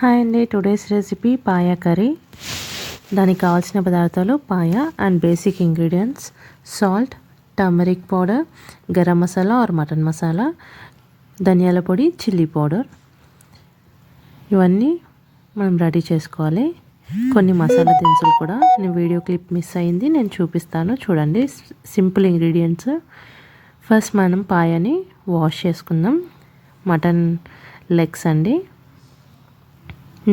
Hi అండి, today's recipe పాయ curry. దానికి కావాల్సిన పదార్థాలు paya and basic ingredients salt, turmeric powder, garam masala or mutton masala, ధనియాల పొడి, చిల్లీ పౌడర్. ఇవన్నీ మనం రెడీ చేసుకోవాలి. కొన్ని మసాలా దినుసులు కూడా నేను వీడియో క్లిప్ మిస్ అయింది, నేను చూపిస్తాను చూడండి. Simple ingredients. ఫస్ట్ మనం పాయని వాష్ చేసుకుందాం. మటన్ లెగ్స్ అండి,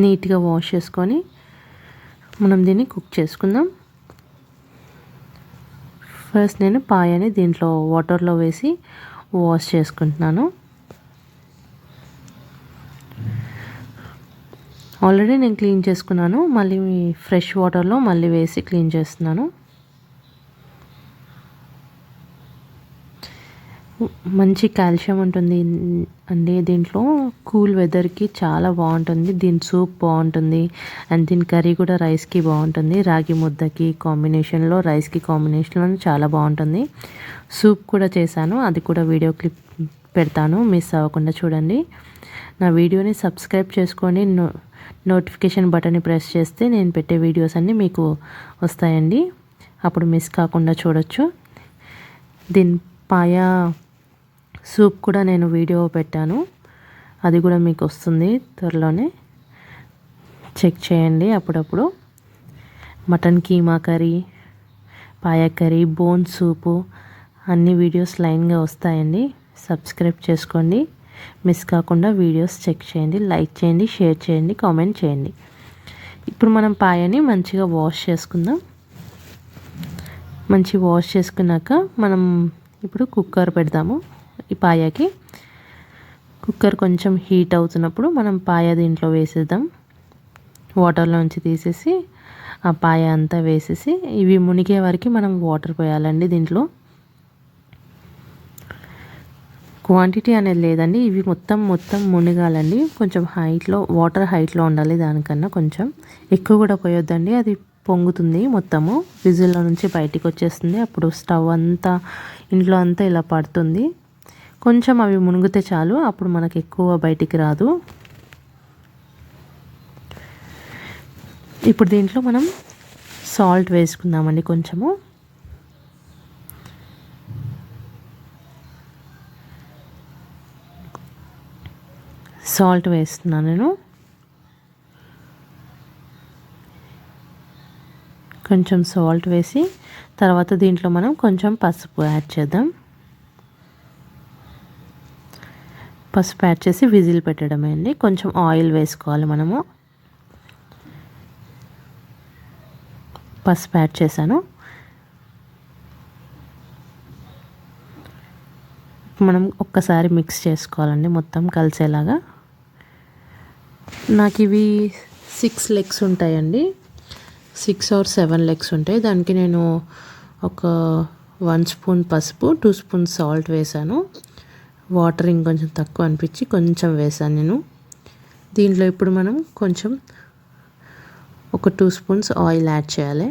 నీట్గా వాష్ చేసుకొని మనం దీన్ని కుక్ చేసుకుందాం. ఫస్ట్ నేను పాయని దీంట్లో వాటర్లో వేసి వాష్ చేసుకుంటున్నాను. ఆల్రెడీ నేను క్లీన్ చేసుకున్నాను, మళ్ళీ ఫ్రెష్ వాటర్లో మళ్ళీ వేసి క్లీన్ చేస్తున్నాను. మంచి కాల్షియం ఉంటుంది అండి దీంట్లో. కూల్ వెదర్కి చాలా బాగుంటుంది. దీని సూప్ బాగుంటుంది అండ్ దీని కర్రీ కూడా రైస్కి బాగుంటుంది. రాగి ముద్దకి కాంబినేషన్లో, రైస్కి కాంబినేషన్లో చాలా బాగుంటుంది. సూప్ కూడా చేశాను, అది కూడా వీడియో క్లిప్ పెడతాను, మిస్ అవ్వకుండా చూడండి. నా వీడియోని సబ్స్క్రైబ్ చేసుకొని నోటిఫికేషన్ బటన్ని ప్రెస్ చేస్తే నేను పెట్టే వీడియోస్ అన్నీ మీకు వస్తాయండి. అప్పుడు మిస్ కాకుండా చూడొచ్చు. దీని పాయ సూప్ కూడా నేను వీడియో పెట్టాను, అది కూడా మీకు వస్తుంది త్వరలోనే. చెక్ చేయండి అప్పుడప్పుడు. మటన్ కీమా కర్రీ, పాయ కర్రీ, బోన్ సూపు అన్ని వీడియోస్ లైన్గా వస్తాయండి. సబ్స్క్రైబ్ చేసుకోండి, మిస్ కాకుండా వీడియోస్ చెక్ చేయండి, లైక్ చేయండి, షేర్ చేయండి, కామెంట్ చేయండి. ఇప్పుడు మనం పాయని మంచిగా వాష్ చేసుకుందాం. మంచి వాష్ చేసుకున్నాక మనం ఇప్పుడు కుక్కర్ పెడదాము. ఈ పాయకి కుక్కర్ కొంచెం హీట్ అవుతున్నప్పుడు మనం పాయ దీంట్లో వేసేద్దాం. వాటర్లోంచి తీసేసి ఆ పాయ అంతా వేసేసి ఇవి మునిగే వరకు మనం వాటర్ పోయాలండి. దీంట్లో క్వాంటిటీ అనేది లేదండి, ఇవి మొత్తం మునిగాలండి. కొంచెం హైట్లో, వాటర్ హైట్లో ఉండాలి, దానికన్నా కొంచెం ఎక్కువ కూడా పోయొద్దండి, అది పొంగుతుంది మొత్తము. విజిల్లో నుంచి బయటికి వచ్చేస్తుంది, అప్పుడు స్టవ్ అంతా ఇంట్లో అంతా ఇలా పడుతుంది. కొంచెం అవి మునిగితే చాలు, అప్పుడు మనకు ఎక్కువ బయటికి రాదు. ఇప్పుడు దీంట్లో మనం సాల్ట్ వేసుకుందామండి. కొంచెము సాల్ట్ వేస్తున్నాను నేను. కొంచెం సాల్ట్ వేసి తర్వాత దీంట్లో మనం కొంచెం పసుపు యాడ్ చేద్దాం. పసుపు యాడ్ చేసి విజిల్ పెట్టడమే అండి. కొంచెం ఆయిల్ వేసుకోవాలి మనము. పసుపు యాడ్ చేశాను. మనం ఒక్కసారి మిక్స్ చేసుకోవాలండి మొత్తం కలిసేలాగా. నాకు ఇవి 6 లెగ్స్ ఉంటాయండి, 6 or 7 లెగ్స్ ఉంటాయి. దానికి నేను ఒక 1 స్పూన్ పసుపు, 2 స్పూన్స్ సాల్ట్ వేసాను. వాటర్ ఇంకొంచెం తక్కువ అనిపించి కొంచెం వేసాను నేను. దీంట్లో ఇప్పుడు మనం కొంచెం ఒక 2 స్పూన్స్ ఆయిల్ యాడ్ చేయాలి.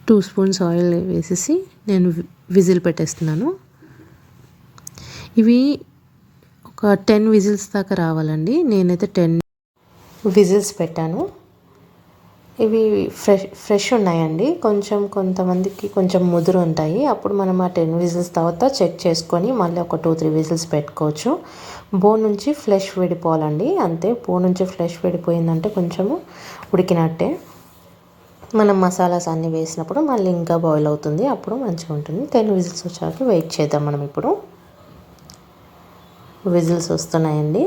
టూ స్పూన్స్ ఆయిల్ వేసేసి నేను విజిల్ పెట్టేస్తున్నాను. ఇవి ఒక 10 విజిల్స్ దాకా రావాలండి. నేనైతే 10 విజిల్స్ పెట్టాను. ఇవి ఫ్రెష్ ఉన్నాయండి. కొంతమందికి కొంచెం ముదురు ఉంటాయి. అప్పుడు మనం ఆ 10 విజిల్స్ తర్వాత చెక్ చేసుకొని మళ్ళీ ఒక 2-3 విజిల్స్ పెట్టుకోవచ్చు. బోన్ నుంచి ఫ్లెష్ విడిపోవాలండి, అంతే. బోన్ నుంచి ఫ్లెష్ విడిపోయిందంటే కొంచెము ఉడికినట్టే. మనం మసాలాస్ అన్నీ వేసినప్పుడు మళ్ళీ ఇంకా బాయిల్ అవుతుంది, అప్పుడు మంచిగా ఉంటుంది. 10 విజిల్స్ వచ్చాక వెయిట్ చేద్దాం మనం. ఇప్పుడు విజిల్స్ వస్తున్నాయండి.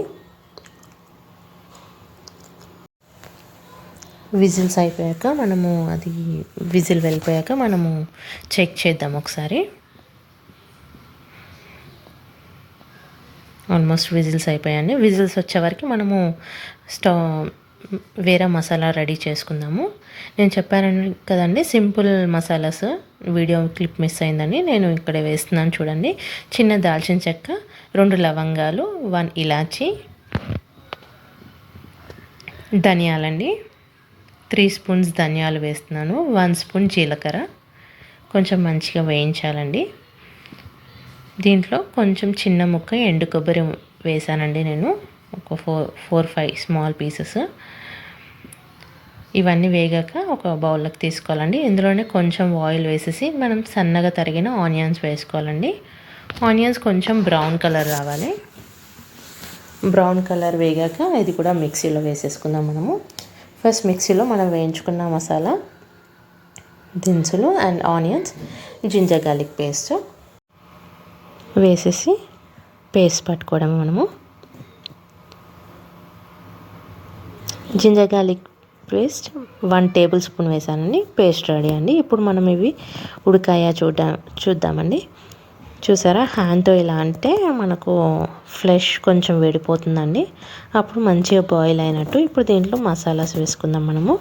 విజిల్స్ అయిపోయాక మనము విజిల్ వెళ్ళిపోయాక మనము చెక్ చేద్దాం ఒకసారి. ఆల్మోస్ట్ విజిల్స్ అయిపోయాయండి. విజిల్స్ వచ్చే వరకు మనము వేరే మసాలా రెడీ చేసుకుందాము. నేను చెప్పాను కదండి, simple masalas. Video clip miss అయిందని నేను ఇక్కడ వేస్తున్నాను చూడండి. చిన్న దాల్చిన చెక్క, 2 లవంగాలు, 1 ఇలాచి, ధనియాలండి, 3 స్పూన్స్ ధనియాలు వేస్తున్నాను, 1 స్పూన్ జీలకర్ర, కొంచెం మంచిగా వేయించాలండి. దీంట్లో కొంచెం చిన్న ముక్క ఎండు కొబ్బరి వేసానండి నేను, ఒక 4-5 స్మాల్ పీసెస్. ఇవన్నీ వేగాక ఒక బౌల్లోకి తీసుకోవాలండి. ఇందులోనే కొంచెం ఆయిల్ వేసేసి మనం సన్నగా తరిగిన ఆనియన్స్ వేసుకోవాలండి. ఆనియన్స్ కొంచెం బ్రౌన్ కలర్ రావాలి. బ్రౌన్ కలర్ వేగాక ఇది కూడా మిక్సీలో వేసేసుకుందాం మనము. ఫస్ట్ మిక్సీలో మనం వేయించుకున్న మసాలా దినుసులు and onions, ginger garlic paste వేసేసి పేస్ట్ పట్టుకోవడం. మనము ginger garlic paste 1 tablespoon వేసానండి. పేస్ట్ రెడీ అండి. ఇప్పుడు మనం ఇవి ఉడకాయా చూద్దామండి. చూసారా, హ్యాండ్తో ఇలా అంటే మనకు ఫ్లెష్ కొంచెం వేడిపోతుందండి. అప్పుడు మంచిగా బాయిల్ అయినట్టు. ఇప్పుడు దీంట్లో మసాలాస్ వేసుకుందాం మనము.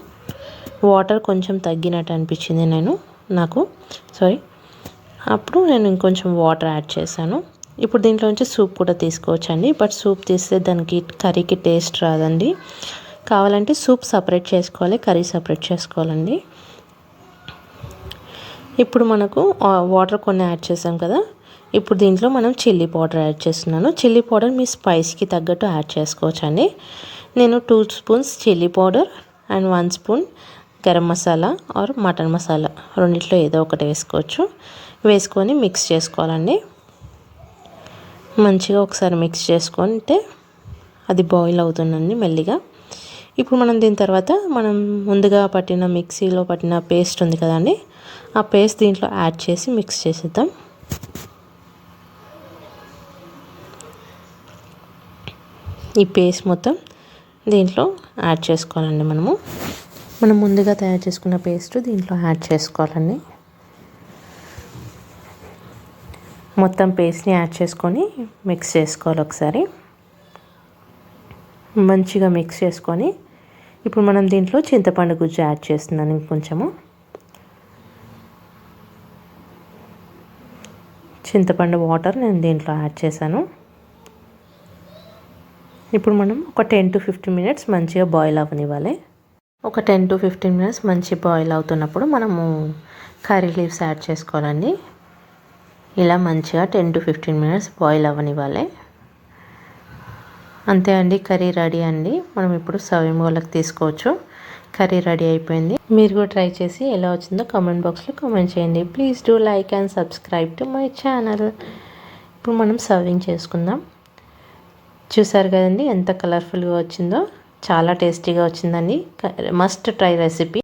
వాటర్ కొంచెం తగ్గినట్టు అనిపించింది నాకు అప్పుడు నేను ఇంకొంచెం వాటర్ యాడ్ చేశాను. ఇప్పుడు దీంట్లో నుంచి సూప్ కూడా తీసుకోవచ్చండి. బట్ సూప్ తీస్తే దానికి కర్రీకి టేస్ట్ రాదండి. కావాలంటే సూప్ సపరేట్ చేసుకోవాలి, కర్రీ సపరేట్ చేసుకోవాలండి. ఇప్పుడు మనకు వాటర్ కొన్ని యాడ్ చేసాం కదా. ఇప్పుడు దీంట్లో మనం చిల్లీ పౌడర్ యాడ్ చేస్తున్నాను. చిల్లీ పౌడర్ మీ స్పైస్కి తగ్గట్టు యాడ్ చేసుకోవచ్చండి. నేను 2 spoons chilli powder and 1 spoon garam masala or mutton masala, రెండిట్లో ఏదో ఒకటి వేసుకోవచ్చు. వేసుకొని మిక్స్ చేసుకోవాలండి. మంచిగా ఒకసారి మిక్స్ చేసుకుంటే అది బాయిల్ అవుతుందండి మెల్లిగా. ఇప్పుడు మనం దీని తర్వాత మనం ముందుగా మిక్సీలో పట్టిన పేస్ట్ ఉంది కదండి, ఆ పేస్ట్ దీంట్లో యాడ్ చేసి మిక్స్ చేసేద్దాం. ఈ పేస్ట్ మొత్తం దీంట్లో యాడ్ చేసుకోవాలండి. మనం ముందుగా తయారు చేసుకున్న పేస్ట్ దీంట్లో యాడ్ చేసుకోవాలండి. మొత్తం పేస్ట్ని యాడ్ చేసుకొని మిక్స్ చేసుకోవాలి ఒకసారి. మంచిగా మిక్స్ చేసుకొని ఇప్పుడు మనం దీంట్లో చింతపండు గుజ్జు యాడ్ చేస్తున్నాను. ఇంకొంచెము చింతపండు వాటర్ నేను దీంట్లో యాడ్ చేశాను. ఇప్పుడు మనం ఒక 10 to 15 మినిట్స్ మంచిగా బాయిల్ అవ్వనివ్వాలి. ఒక 10 to 15 మినిట్స్ మంచి బాయిల్ అవుతున్నప్పుడు మనము కర్రీ లీవ్స్ యాడ్ చేసుకోవాలండి. ఇలా మంచిగా 10 to 15 మినిట్స్ బాయిల్ అవ్వనివ్వాలి. అంతే అండి, కర్రీ రెడీ అండి. మనం ఇప్పుడు సర్వింగ్ బౌల్లోకి తీసుకోవచ్చు. కర్రీ రెడీ అయిపోయింది. మీరు కూడా ట్రై చేసి ఎలా వచ్చిందో కామెంట్ బాక్స్లో కామెంట్ చేయండి. Please do like and subscribe to my channel. ఇప్పుడు మనం సర్వింగ్ చేసుకుందాం. చూసారు కదండి ఎంత కలర్ఫుల్గా వచ్చిందో, చాలా టేస్టీగా వచ్చిందండి. Must try recipe.